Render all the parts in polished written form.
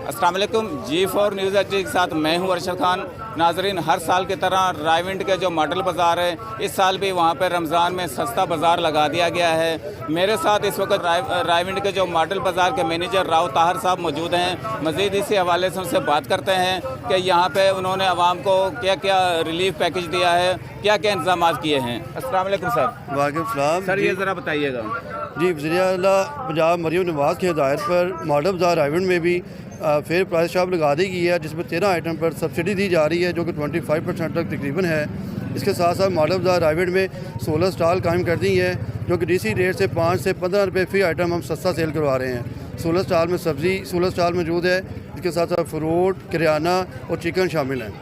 अस्सलाम वालेकुम। G4 news HD के साथ मैं हूं अरशद खान। नाजरीन, हर साल की तरह रायविंड के जो मॉडल बाज़ार है, इस साल भी वहां पर रमज़ान में सस्ता बाज़ार लगा दिया गया है। मेरे साथ इस वक्त रायविंड के जो मॉडल बाज़ार के मैनेजर राव ताहर साहब मौजूद हैं। मज़ीद इसी हवाले से उनसे बात करते हैं कि यहाँ पर उन्होंने आवाम को क्या क्या रिलीफ पैकेज दिया है, क्या क्या इंतजाम किए हैं। अस्सलाम वालेकुम सर। वालेकुम सलाम। सर ये ज़रा बताइएगा। जी, वज़ीर-ए-आला पंजाब मरीम नवाज़ की हिदायत पर मॉडल बाज़ार रायविंड में भी फेयर प्राइस शॉप लगा दी गई है, जिसमें 13 आइटम पर सब्सिडी दी जा रही है, जो कि 25% तक तकरीबन है। इसके साथ साथ मॉडल बाज़ार रायविंड में 16 स्टॉल कायम कर दी है, जो कि डीसी रेट से 5 से 15 रुपये फ़ी आइटम हम सस्ता सेल करवा रहे हैं। 16 स्टॉल में सब्ज़ी 16 स्टॉल मौजूद है। इसके साथ साथ फ्रूट, किराना और चिकन शामिल हैं।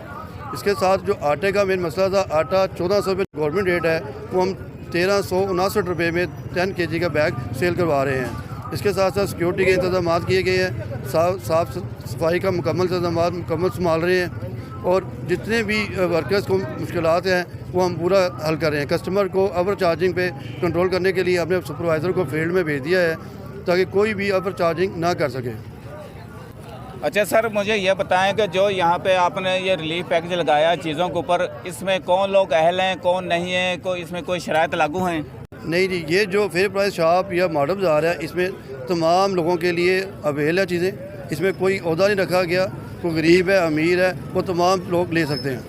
इसके साथ जो आटे का मेन मसला था, आटा 1400 रुपये गवर्नमेंट रेट है, वो हम 1359 रुपये में 10 kg का बैग सेल करवा रहे हैं। इसके साथ साथ सिक्योरिटी के इंतजाम किए गए हैं, साफ सफाई का मुकम्मल संभाल रहे हैं, और जितने भी वर्कर्स को मुश्किलात हैं वो हम पूरा हल कर रहे हैं। कस्टमर को ओवर चार्जिंग पे कंट्रोल करने के लिए हमने सुपरवाइज़र को फील्ड में भेज दिया है, ताकि कोई भी ओवर चार्जिंग ना कर सके। अच्छा सर, मुझे यह बताएं कि जो यहाँ पे आपने ये रिलीफ पैकेज लगाया चीज़ों के ऊपर, इसमें कौन लोग अहल हैं, कौन नहीं है, इसमें कोई शराइत लागू हैं? नहीं जी, ये जो फेयर प्राइस शॉप या मॉडल बाज़ार है, इसमें तमाम लोगों के लिए अवेल है चीज़ें। इसमें कोई ओहदा नहीं रखा गया, कोई गरीब है अमीर है, वो तमाम लोग ले सकते हैं।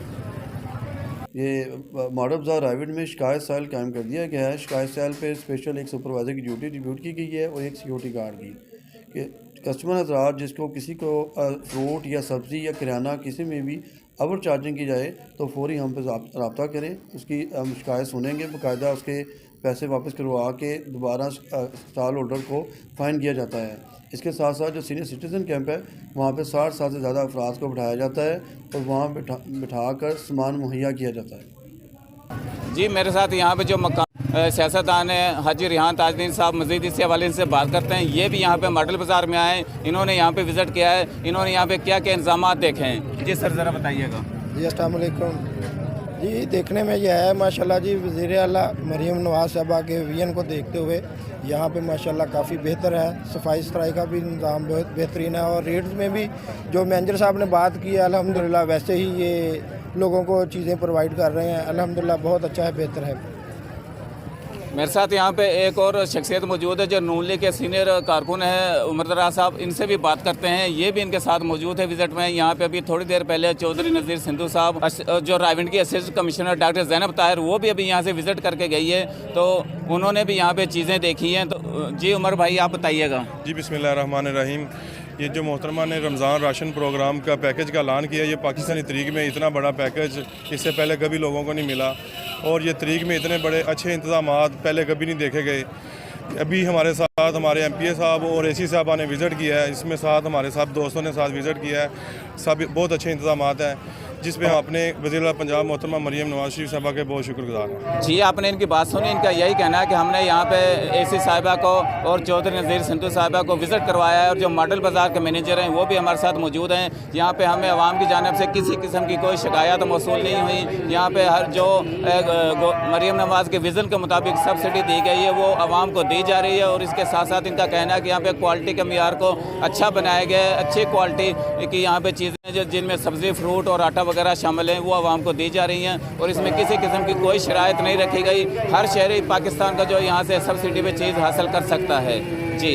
ये मॉडल बाज़ार रायविंड में शिकायत सेल कायम कर दिया गया है। शिकायत सेल पे स्पेशल एक सुपरवाइज़र की ड्यूटी डिप्यूट की गई है और एक सिक्योरिटी गार्ड की, कि कस्टमर हज़रात जिसको किसी को फ्रूट या सब्ज़ी या किराना किसी में भी ओवर चार्जिंग की जाए तो फ़ौरी हम पे रब्ता करें। उसकी हम शिकायत सुनेंगे, बाकायदा उसके पैसे वापस करवा के दोबारा स्टॉल होल्डर को फ़ाइन किया जाता है। इसके साथ साथ जो सीनियर सिटीज़न कैंप है, वहाँ पे 60 साल से ज़्यादा अफराद को बिठाया जाता है और वहाँ बिठा कर सामान मुहैया किया जाता है। जी, मेरे साथ यहाँ पे जो मकान सियासतदान है हाजी रिहान ताजदीन साहब, मज़ीद इसी हवाले से बात करते हैं। ये भी यहाँ पे मॉडल बाज़ार में आए, इन्होंने यहाँ पे विज़िट किया है, इन्होंने यहाँ पे क्या क्या इंतजाम देखे हैं। जी सर, ज़रा बताइएगा। जी अस्सलाम वालेकुम। जी, देखने में यह है माशाल्लाह जी, वज़ीर-ए-आला मरीम नवाज़ साहबा के विजन को देखते हुए यहाँ पे माशाल्लाह काफ़ी बेहतर है। सफाई सुथराई का भी इंतज़ाम बहुत बेहतरीन है, और रेट्स में भी जो मैनेजर साहब ने बात की है, अल्हम्दुलिल्लाह वैसे ही ये लोगों को चीज़ें प्रोवाइड कर रहे हैं। अल्हम्दुलिल्लाह बहुत अच्छा है, बेहतर है। मेरे साथ यहाँ पे एक और शख्सियत मौजूद है जो नून लीग के सीनियर कारकुन है उमर दराज साहब, इनसे भी बात करते हैं। ये भी इनके साथ मौजूद है विजिट में। यहाँ पे अभी थोड़ी देर पहले चौधरी नज़ीर सिंधु साहब, जो रायविंड की assistant commissioner doctor Zainab Tahir, वो भी अभी यहाँ से विज़िट करके गई है, तो उन्होंने भी यहाँ पे चीज़ें देखी हैं। तो जी उमर भाई, आप बताइएगा। जी बिस्मिल्लाहिर्रहमानिर्रहीम। ये जो मोहतरमा ने रमज़ान राशन प्रोग्राम का पैकेज का ऐलान किया, ये पाकिस्तानी तरीक़ में इतना बड़ा पैकेज इससे पहले कभी लोगों को नहीं मिला, और ये तरीक़ में इतने बड़े अच्छे इंतज़ामात पहले कभी नहीं देखे गए। अभी हमारे साथ हमारे MPA साहब और AC साहबा ने विज़िट किया है, इसमें साथ हमारे साथ दोस्तों ने साथ विज़िट किया है। सब बहुत अच्छे इंतज़ामात हैं, जिसमें हम अपने वज़ीर पंजाब मोहतरमा मरीम नवाज़ शरीफ साहबा के बहुत शुक्रगुज़ार हैं। जी, आपने इनकी बात सुनी। इनका यही कहना है कि हमने यहाँ पे AC साहिबा को और चौधरी नज़ीर सिंधु साहिबा को विज़िट करवाया है, और जो मॉडल बाज़ार के मैनेजर हैं वो भी हमारे साथ मौजूद हैं। यहाँ पे हमें आवाम की जानिब से किसी किस्म की कोई शिकायत मौसूल नहीं हुई। यहाँ पे हर जो मरीम नवाज़ के विज़न के मुताबिक सब्सिडी दी गई है वो आवाम को दी जा रही है, और इसके साथ साथ इनका कहना है कि यहाँ पे क्वालिटी के मियार को अच्छा बनाया गया है। अच्छी क्वालिटी की यहाँ पे चीज़ें जो जिनमें सब्ज़ी, फ्रूट और आटा वगैरह शामिल हैं वो आवाम को दी जा रही हैं, और इसमें किसी किस्म की कोई शराइत नहीं रखी गई। हर शहरी पाकिस्तान का जो यहाँ से सब्सिडी पे चीज़ हासिल कर सकता है। जी।